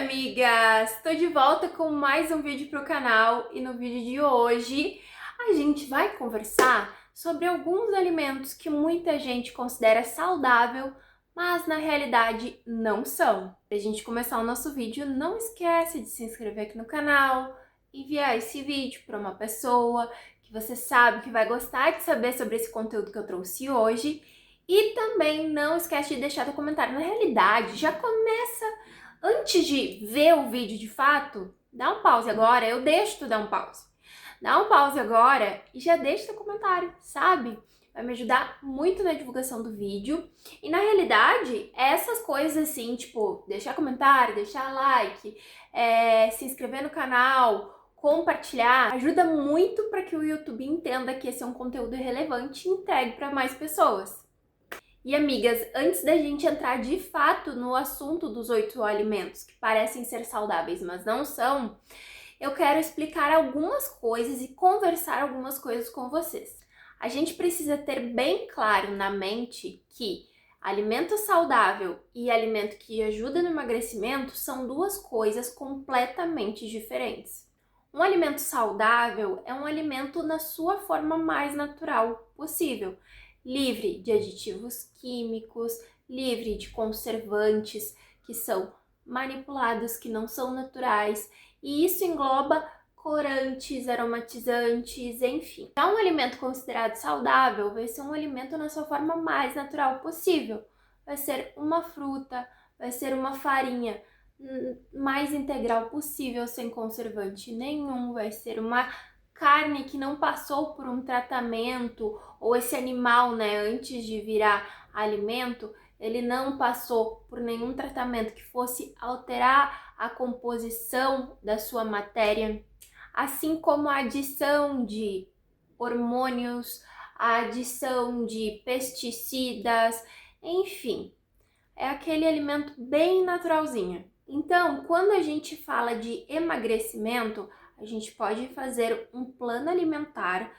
amigas! Estou de volta com mais um vídeo para o canal e no vídeo de hoje a gente vai conversar sobre alguns alimentos que muita gente considera saudável, mas na realidade não são. Para a gente começar o nosso vídeo, não esquece de se inscrever aqui no canal, enviar esse vídeo para uma pessoa que você sabe que vai gostar de saber sobre esse conteúdo que eu trouxe hoje. E também não esquece de deixar teu comentário. Na realidade, já começa antes de ver o vídeo de fato, dá um pause agora, eu deixo tu dar um pause. Dá um pause agora e já deixa teu comentário, sabe? Vai me ajudar muito na divulgação do vídeo. E na realidade, essas coisas assim, tipo, deixar comentário, deixar like, se inscrever no canal, compartilhar, ajuda muito para que o YouTube entenda que esse é um conteúdo relevante e entregue para mais pessoas. E amigas, antes da gente entrar de fato no assunto dos 8 alimentos que parecem ser saudáveis, mas não são, eu quero explicar algumas coisas e conversar algumas coisas com vocês. A gente precisa ter bem claro na mente que alimento saudável e alimento que ajuda no emagrecimento são duas coisas completamente diferentes. Um alimento saudável é um alimento na sua forma mais natural possível, livre de aditivos químicos, livre de conservantes que são manipulados, que não são naturais, e isso engloba corantes, aromatizantes, enfim. Já um alimento considerado saudável vai ser um alimento na sua forma mais natural possível. Vai ser uma fruta, vai ser uma farinha mais integral possível, sem conservante nenhum, vai ser uma carne que não passou por um tratamento, ou esse animal, antes de virar alimento, ele não passou por nenhum tratamento que fosse alterar a composição da sua matéria, assim como a adição de hormônios, a adição de pesticidas, enfim, é aquele alimento bem naturalzinho. Então, quando a gente fala de emagrecimento, a gente pode fazer um plano alimentar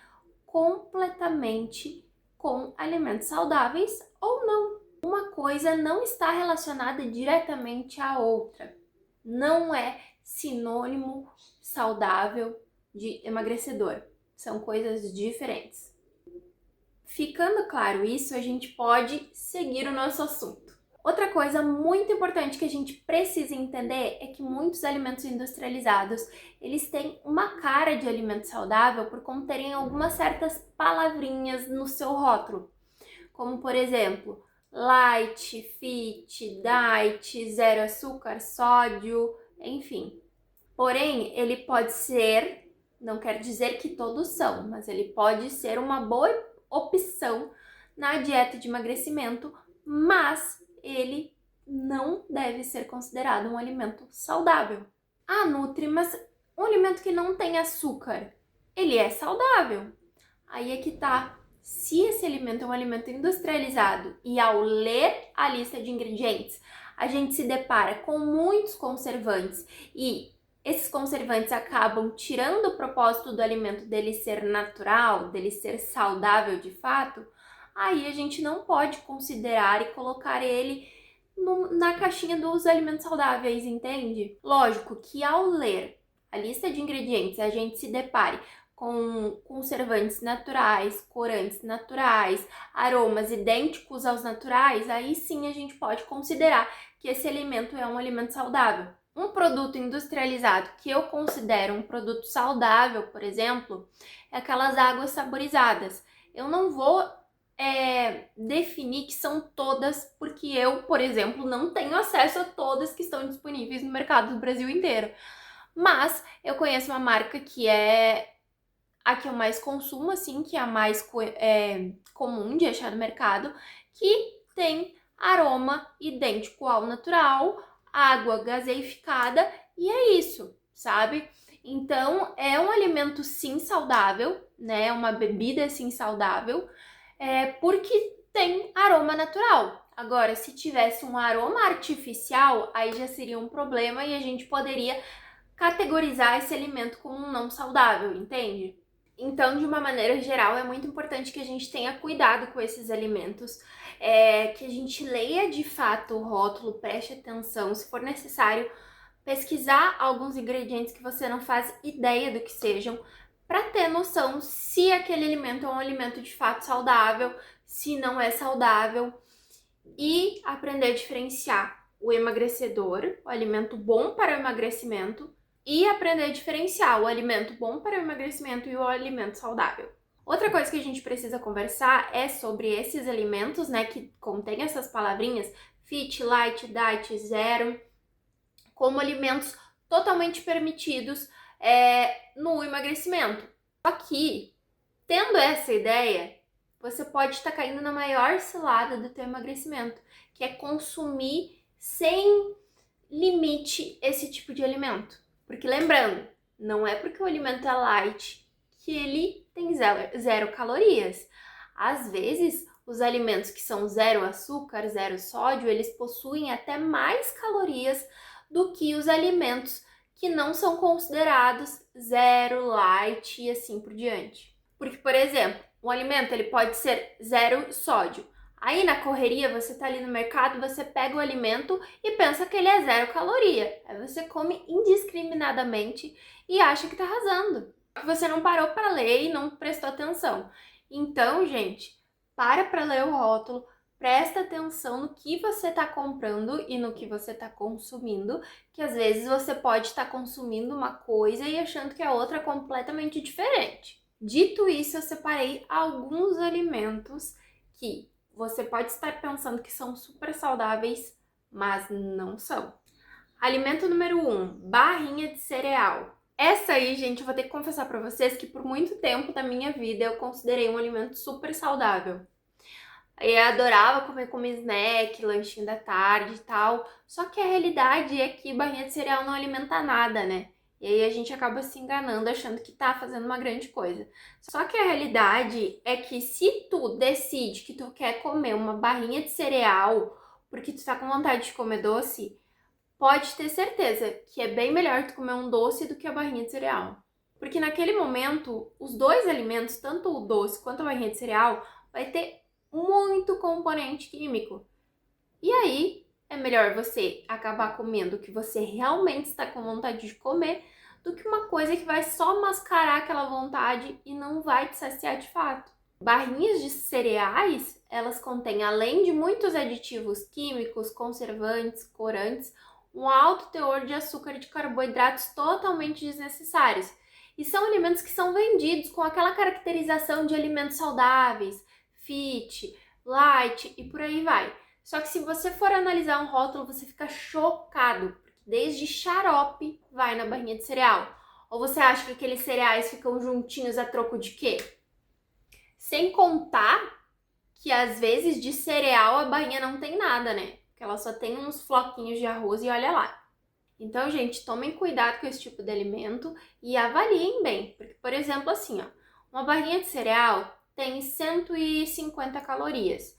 completamente com alimentos saudáveis ou não. Uma coisa não está relacionada diretamente à outra. Não é sinônimo saudável de emagrecedor. São coisas diferentes. Ficando claro isso, a gente pode seguir o nosso assunto. Outra coisa muito importante que a gente precisa entender é que muitos alimentos industrializados, eles têm uma cara de alimento saudável por conterem algumas certas palavrinhas no seu rótulo, como por exemplo, light, fit, diet, zero açúcar, sódio, enfim. Porém, ele pode ser, não quer dizer que todos são, mas ele pode ser uma boa opção na dieta de emagrecimento, mas ele não deve ser considerado um alimento saudável. Ah, Nutri, mas um alimento que não tem açúcar, ele é saudável? Aí é que tá. Se esse alimento é um alimento industrializado e ao ler a lista de ingredientes, a gente se depara com muitos conservantes e esses conservantes acabam tirando o propósito do alimento dele ser natural, dele ser saudável de fato, aí a gente não pode considerar e colocar ele na caixinha dos alimentos saudáveis, entende? Lógico que ao ler a lista de ingredientes a gente se depare com conservantes naturais, corantes naturais, aromas idênticos aos naturais, aí sim a gente pode considerar que esse alimento é um alimento saudável. Um produto industrializado que eu considero um produto saudável, por exemplo, é aquelas águas saborizadas. Eu não vou definir que são todas, porque eu, por exemplo, não tenho acesso a todas que estão disponíveis no mercado do Brasil inteiro. Mas eu conheço uma marca que é a que eu mais consumo, assim, que é a mais comum de achar no mercado, que tem aroma idêntico ao natural, água gaseificada, e é isso, sabe? Então, é um alimento sim saudável, né? Uma bebida sim saudável, porque tem aroma natural. Agora, se tivesse um aroma artificial, aí já seria um problema e a gente poderia categorizar esse alimento como um não saudável, entende? Então, de uma maneira geral, é muito importante que a gente tenha cuidado com esses alimentos, que a gente leia de fato o rótulo, preste atenção, se for necessário, pesquisar alguns ingredientes que você não faz ideia do que sejam, para ter noção se aquele alimento é um alimento de fato saudável, se não é saudável, e aprender a diferenciar o emagrecedor, o alimento bom para o emagrecimento, e aprender a diferenciar o alimento bom para o emagrecimento e o alimento saudável. Outra coisa que a gente precisa conversar é sobre esses alimentos, né, que contêm essas palavrinhas fit, light, diet, zero, como alimentos totalmente permitidos no emagrecimento. Só que, tendo essa ideia, você pode estar caindo na maior cilada do teu emagrecimento, que é consumir sem limite esse tipo de alimento. Porque lembrando, não é porque o alimento é light que ele tem zero calorias. Às vezes, os alimentos que são zero açúcar, zero sódio, eles possuem até mais calorias do que os alimentos que não são considerados zero, light e assim por diante. Porque, por exemplo, um alimento ele pode ser zero sódio. Aí na correria, você tá ali no mercado, você pega o alimento e pensa que ele é zero caloria. Aí você come indiscriminadamente e acha que tá arrasando. Você não parou para ler e não prestou atenção. Então, gente, para ler o rótulo, presta atenção no que você está comprando e no que você está consumindo, que às vezes você pode estar consumindo uma coisa e achando que a outra é completamente diferente. Dito isso, eu separei alguns alimentos que você pode estar pensando que são super saudáveis, mas não são. Alimento número 1, barrinha de cereal. Essa aí, gente, eu vou ter que confessar pra vocês que por muito tempo da minha vida eu considerei um alimento super saudável. Eu adorava comer como snack, lanchinho da tarde e tal. Só que a realidade é que barrinha de cereal não alimenta nada, né? E aí a gente acaba se enganando achando que tá fazendo uma grande coisa. Só que a realidade é que se tu decide que tu quer comer uma barrinha de cereal porque tu tá com vontade de comer doce, pode ter certeza que é bem melhor tu comer um doce do que a barrinha de cereal. Porque naquele momento, os dois alimentos, tanto o doce quanto a barrinha de cereal, vai ter muito componente químico. E aí, é melhor você acabar comendo o que você realmente está com vontade de comer do que uma coisa que vai só mascarar aquela vontade e não vai te saciar de fato. Barrinhas de cereais, elas contêm, além de muitos aditivos químicos, conservantes, corantes, um alto teor de açúcar e de carboidratos totalmente desnecessários. E são alimentos que são vendidos com aquela caracterização de alimentos saudáveis, fit, light e por aí vai. Só que se você for analisar um rótulo, você fica chocado, porque desde xarope vai na barrinha de cereal. Ou você acha que aqueles cereais ficam juntinhos a troco de quê? Sem contar que às vezes de cereal a barrinha não tem nada, né? Porque ela só tem uns floquinhos de arroz e olha lá. Então, gente, tomem cuidado com esse tipo de alimento e avaliem bem. Porque, por exemplo, assim, ó, uma barrinha de cereal tem 150 calorias.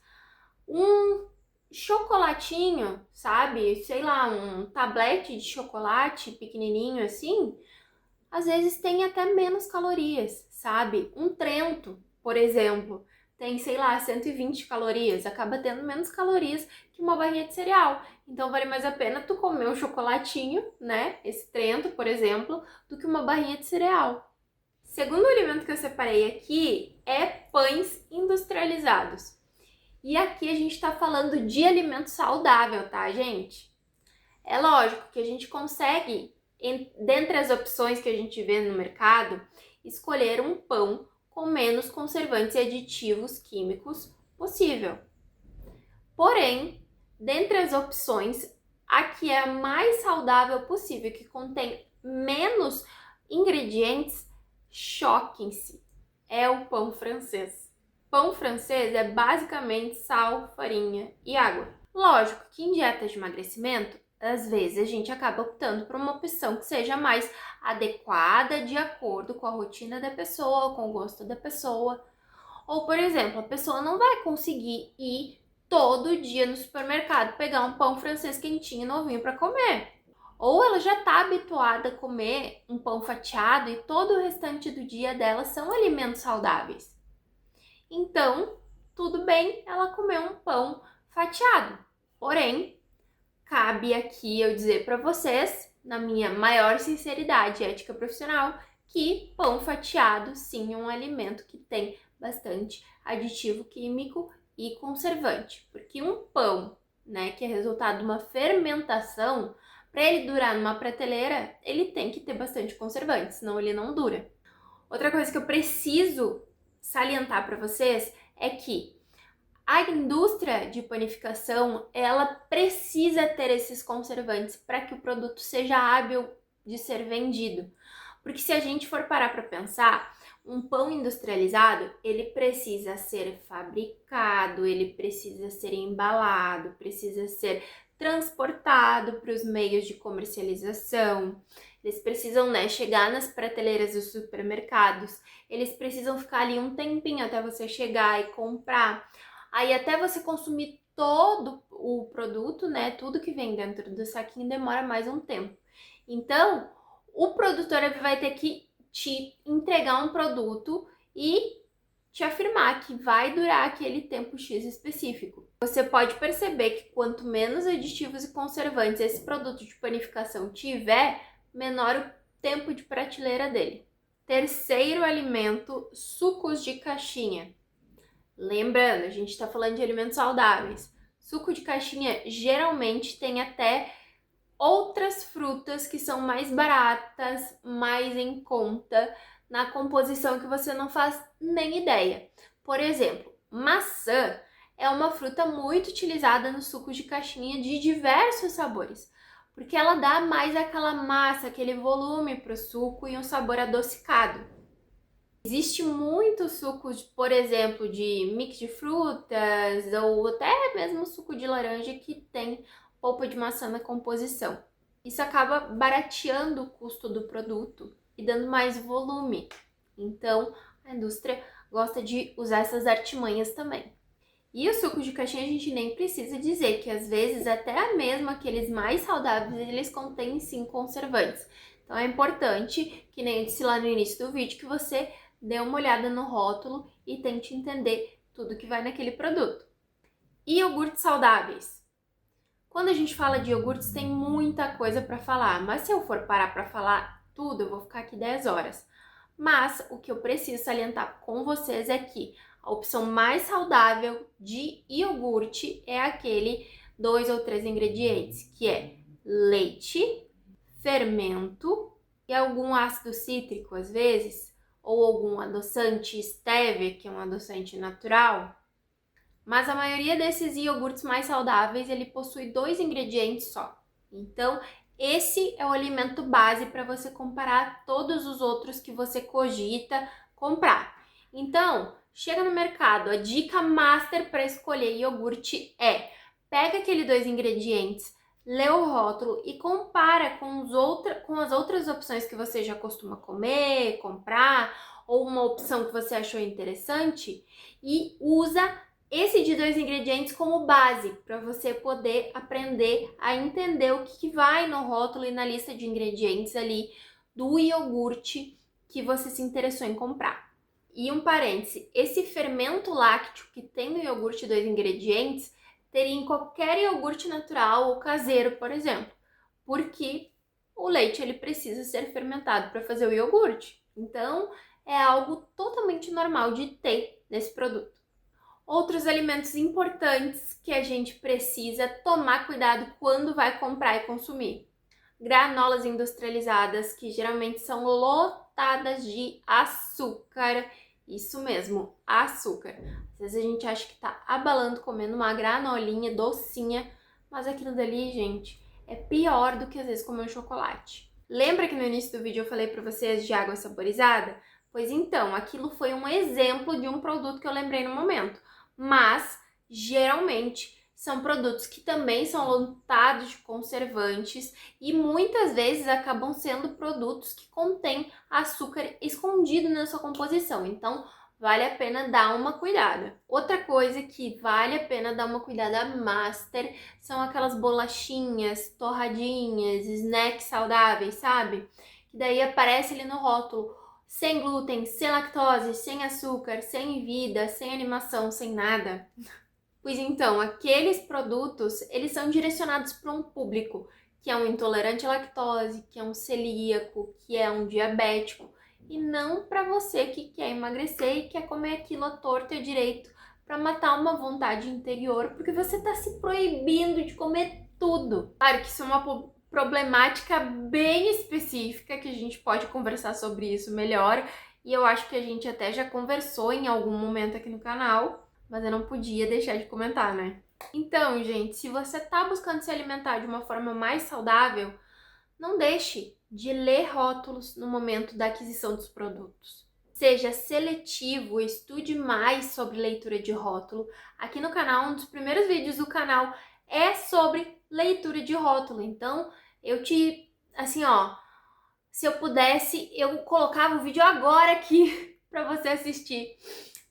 Um chocolatinho, sabe? Sei lá, um tablete de chocolate pequenininho assim, às vezes tem até menos calorias, sabe? Um Trento, por exemplo, tem, sei lá, 120 calorias, acaba tendo menos calorias que uma barrinha de cereal. Então vale mais a pena tu comer um chocolatinho, né? Esse Trento, por exemplo, do que uma barrinha de cereal. Segundo alimento que eu separei aqui é pães industrializados. E aqui a gente tá falando de alimento saudável, tá, gente? É lógico que a gente consegue, dentre as opções que a gente vê no mercado, escolher um pão com menos conservantes e aditivos químicos possível. Porém, dentre as opções, a que é a mais saudável possível, que contém menos ingredientes, choquem-se, é o pão francês. Pão francês é basicamente sal, farinha e água. Lógico que em dietas de emagrecimento, às vezes a gente acaba optando por uma opção que seja mais adequada de acordo com a rotina da pessoa, com o gosto da pessoa. Ou, por exemplo, a pessoa não vai conseguir ir todo dia no supermercado pegar um pão francês quentinho e novinho para comer. Ou ela já está habituada a comer um pão fatiado e todo o restante do dia dela são alimentos saudáveis. Então, tudo bem ela comer um pão fatiado. Porém, cabe aqui eu dizer para vocês, na minha maior sinceridade e ética profissional, que pão fatiado sim é um alimento que tem bastante aditivo químico e conservante, porque um pão, né, que é resultado de uma fermentação, para ele durar numa prateleira, ele tem que ter bastante conservante, senão ele não dura. Outra coisa que eu preciso salientar para vocês é que a indústria de panificação, ela precisa ter esses conservantes para que o produto seja hábil de ser vendido. Porque se a gente for parar para pensar, um pão industrializado, ele precisa ser fabricado, ele precisa ser embalado, precisa ser transportado para os meios de comercialização. Eles precisam, né, chegar nas prateleiras dos supermercados. Eles precisam ficar ali um tempinho até você chegar e comprar. Aí até você consumir todo o produto, né, tudo que vem dentro do saquinho demora mais um tempo. Então, o produtor vai ter que te entregar um produto e te afirmar que vai durar aquele tempo X específico. Você pode perceber que quanto menos aditivos e conservantes esse produto de panificação tiver, menor o tempo de prateleira dele. Terceiro alimento, sucos de caixinha. Lembrando, a gente está falando de alimentos saudáveis. Suco de caixinha geralmente tem até outras frutas que são mais baratas, mais em conta, na composição que você não faz nem ideia. Por exemplo, maçã é uma fruta muito utilizada no suco de caixinha de diversos sabores, porque ela dá mais aquela massa, aquele volume para o suco e um sabor adocicado. Existe muitos sucos, por exemplo, de mix de frutas ou até mesmo suco de laranja que tem polpa de maçã na composição. Isso acaba barateando o custo do produto e dando mais volume. Então, a indústria gosta de usar essas artimanhas também. E o suco de caixinha a gente nem precisa dizer que às vezes até mesmo aqueles mais saudáveis eles contêm sim conservantes. Então é importante, que nem eu disse lá no início do vídeo, que você dê uma olhada no rótulo e tente entender tudo que vai naquele produto. E iogurtes saudáveis? Quando a gente fala de iogurtes, tem muita coisa para falar, mas se eu for parar para falar tudo, eu vou ficar aqui 10 horas. Mas o que eu preciso salientar com vocês é que a opção mais saudável de iogurte é aquele 2 ou 3 ingredientes, que é leite, fermento e algum ácido cítrico às vezes, ou algum adoçante stevia, que é um adoçante natural. Mas a maioria desses iogurtes mais saudáveis, ele possui 2 ingredientes só. Então, esse é o alimento base para você comparar todos os outros que você cogita comprar. Então, chega no mercado, a dica master para escolher iogurte é: pega aqueles 2 ingredientes, lê o rótulo e compara com as outras opções que você já costuma comer, comprar, ou uma opção que você achou interessante, e usa esse de 2 ingredientes como base para você poder aprender a entender o que vai no rótulo e na lista de ingredientes ali do iogurte que você se interessou em comprar. E um parêntese, esse fermento lácteo que tem no iogurte 2 ingredientes teria em qualquer iogurte natural ou caseiro, por exemplo, porque o leite ele precisa ser fermentado para fazer o iogurte. Então, é algo totalmente normal de ter nesse produto. Outros alimentos importantes que a gente precisa tomar cuidado quando vai comprar e consumir. Granolas industrializadas, que geralmente são lotadas de açúcar. Isso mesmo, açúcar. Às vezes a gente acha que tá abalando comendo uma granolinha docinha, mas aquilo dali, gente, é pior do que às vezes comer um chocolate. Lembra que no início do vídeo eu falei para vocês de água saborizada? Pois então, aquilo foi um exemplo de um produto que eu lembrei no momento. Mas, geralmente, são produtos que também são lotados de conservantes e muitas vezes acabam sendo produtos que contêm açúcar escondido na sua composição. Então, vale a pena dar uma cuidada. Outra coisa que vale a pena dar uma cuidada master são aquelas bolachinhas, torradinhas, snacks saudáveis, sabe? Que daí aparece ali no rótulo: sem glúten, sem lactose, sem açúcar, sem vida, sem animação, sem nada. Pois então, aqueles produtos, eles são direcionados para um público que é um intolerante à lactose, que é um celíaco, que é um diabético, e não para você que quer emagrecer e quer comer aquilo à torta e à direito para matar uma vontade interior, porque você está se proibindo de comer tudo. Claro que isso é uma problemática bem específica, que a gente pode conversar sobre isso melhor, e eu acho que a gente até já conversou em algum momento aqui no canal, mas eu não podia deixar de comentar, né? Então, gente, se você tá buscando se alimentar de uma forma mais saudável, não deixe de ler rótulos no momento da aquisição dos produtos. Seja seletivo, estude mais sobre leitura de rótulo. Aqui no canal, um dos primeiros vídeos do canal é sobre leitura de rótulo. Então, assim, ó, se eu pudesse, eu colocava o vídeo agora aqui para você assistir.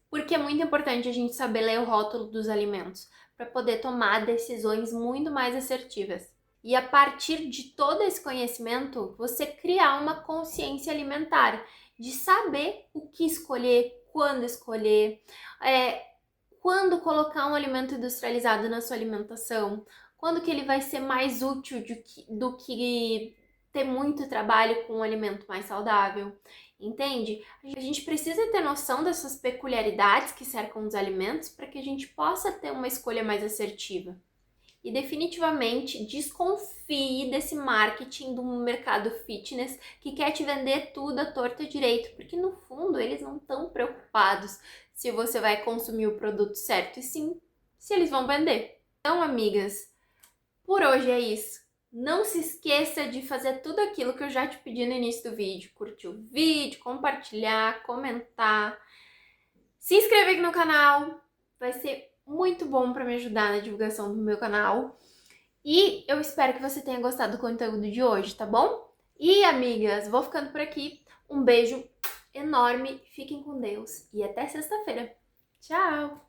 Porque é muito importante a gente saber ler o rótulo dos alimentos para poder tomar decisões muito mais assertivas. E a partir de todo esse conhecimento, você criar uma consciência alimentar, de saber o que escolher, quando colocar um alimento industrializado na sua alimentação, quando que ele vai ser mais útil do que ter muito trabalho com um alimento mais saudável, entende? A gente precisa ter noção dessas peculiaridades que cercam os alimentos para que a gente possa ter uma escolha mais assertiva. E definitivamente desconfie desse marketing do mercado fitness que quer te vender tudo à torta e direito, porque no fundo eles não estão preocupados se você vai consumir o produto certo, e sim se eles vão vender. Então, amigas, por hoje é isso. Não se esqueça de fazer tudo aquilo que eu já te pedi no início do vídeo. Curtir o vídeo, compartilhar, comentar, se inscrever aqui no canal. Vai ser muito bom para me ajudar na divulgação do meu canal. E eu espero que você tenha gostado do conteúdo de hoje, tá bom? E, amigas, vou ficando por aqui. Um beijo enorme, fiquem com Deus e até sexta-feira. Tchau!